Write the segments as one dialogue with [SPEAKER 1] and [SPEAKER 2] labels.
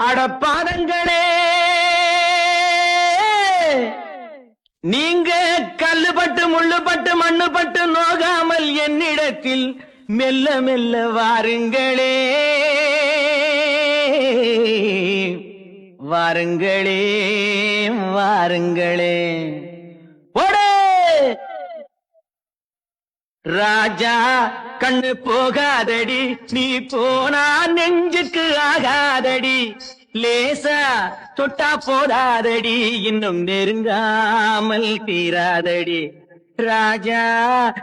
[SPEAKER 1] அடப்பாதங்களே நீங்க கல்லுபட்டு முள்ளுபட்டு மண்ணுபட்டு நோகாமல் என்னிடத்தில் மெல்ல மெல்ல வாருங்களே வாருங்களே வாருங்களே போடே ராஜா கண்ணு போகாதடி நீ போனா நெஞ்சுக்கு ஆகாதடி லேசா தொட்டா போதாதடி இன்னும் நெருங்காமல் தீராதடி ராஜா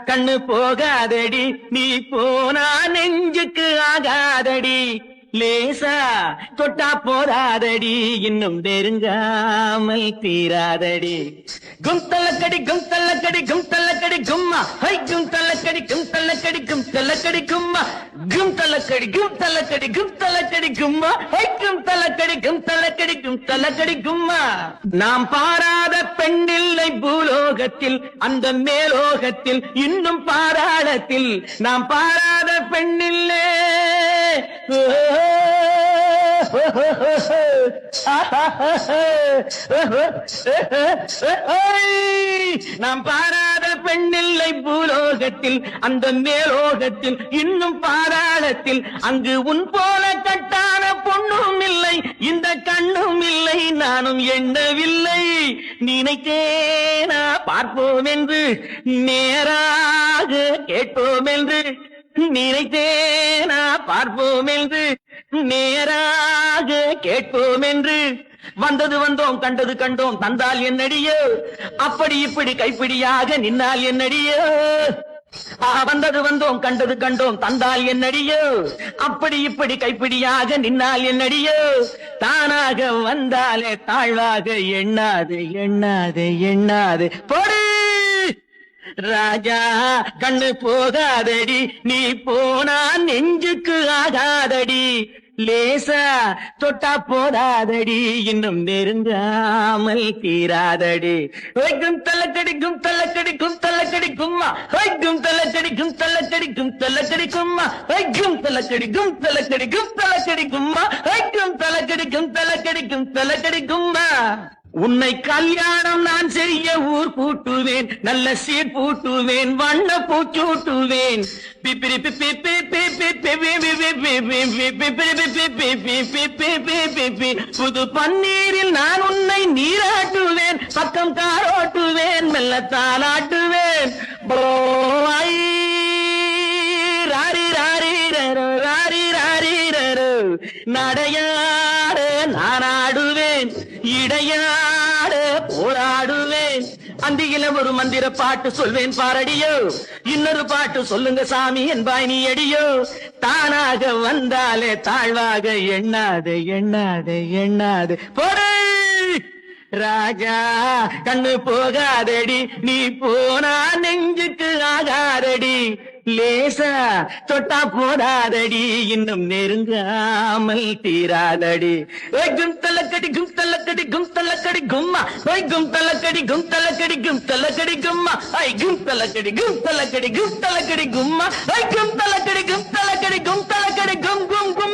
[SPEAKER 1] கண்ணு போகாதடி நீ போனா நெஞ்சுக்கு ஆகாதடி லேசா தொட்டா போதாதடி இன்னும் நெருங்காமல் தீராதடி கும் தள்ளக்கடி கும் தள்ளக்கடி கும் தள்ளக்கடி கும்மா ஹை கும் தள்ளக்கடி கும் தள்ளக்கடி கும் தள்ளக்கடி கும்மா கும் தள்ளக்கடி கும் தள்ளக்கடி கும் தள்ளக்கடி கும்மா ஹை கும் தள்ளக்கடி கும் தள்ளக்கடி கும் தள்ளக்கடி கும்மா நாம் பாராத பெண்ணில்லை பூலோகத்தில் அந்த மேலோகத்தில் இன்னும் பாராளத்தில் நாம் பாராத பெண்ணில்லை நாம் பாராத பெண்ணில்லை பூலோகத்தில் அந்த மேலோகத்தில் இன்னும் பாராளத்தில் அங்கு உன் போல கட்டான பொண்ணும் இல்லை இந்த கண்ணும் இல்லை நானும் எண்ணவில்லை நினைத்தேனா பார்ப்போம் என்று நேராக கேட்போம் என்று நினைத்தேனா பார்ப்போம் என்று நேராக கேட்போம் என்று வந்தது வந்தோம் கண்டது கண்டோம் தந்தால் என்னடியோ அப்படி இப்படி கைப்பிடியாக நின்னால் என்னடியோ வந்தது வந்தோம் கண்டது கண்டோம் தந்தால் என்னடியோ அப்படி இப்படி கைப்பிடியாக நின்னால் என்னடியோ தானாக வந்தாலே தாழ்வாக எண்ணாது எண்ணாது எண்ணாது போடு ராஜா கண்ணு போகாதடி நீ போனா நெஞ்சுக்கு ஆகாதடி லேசா தொட்டா போதாதடி இன்னும் நெருங்காமல் தீராதடி கும் தள்ளக்கடி கும் தள்ளக்கடி கும் தள்ளக்கடி கும்மா கும் தள்ளக்கடி கும் தள்ளக்கடி கும் தள்ளக்கடி கும்மா கும் தள்ளக்கடி கும் தள்ளக்கடி கும் தள்ளக்கடி கும்மா கும் தள்ளக்கடி கும் தள்ளக்கடி கும் தள்ளக்கடி கும்மா உன்னை கல்யாணம் நான் செய்ய ஊர் பூட்டுவேன் நல்ல சீர் பூட்டுவேன் வண்ண பூச்சூட்டுவேன் புது பன்னீரில் நான் உன்னை நீராட்டுவேன் பக்கம் காரோட்டுவேன் மெல்ல தாளாட்டுவேன் ராரி ராரி ராரி ராரி நடையாட நான் ஆடுவேன் இடையாட போராடுவேன் அந்தியில ஒரு மந்திர பாட்டு சொல்வேன் பாரடியோ இன்னொரு பாட்டு சொல்லுங்க சாமி என்பாய் நீ அடியோ தானாக வந்தாலே தாழ்வாக எண்ணாது எண்ணாது எண்ணாது போடு ராஜா கண்ணு போகாதடி நீ போனா நெஞ்சுக்கு ஆகாதடி லேசா தொட்டா போடாதடி இன்னும் நெருங்காமல் தீராதடி கும் தள்ளக்கடி கும் தள்ளக்கடி கும் தள்ளக்கடி கும்மா கும் தள்ளக்கடி கும் தள்ளக்கடி கும் தள்ளக்கடி கும்மா கும் தள்ளக்கடி கும் தள்ளக்கடி கும் தள்ளக்கடி கும்மா கும் தள்ளக்கடி கும் தள்ளக்கடி கும் தள்ளக்கடி கும் கும் கும்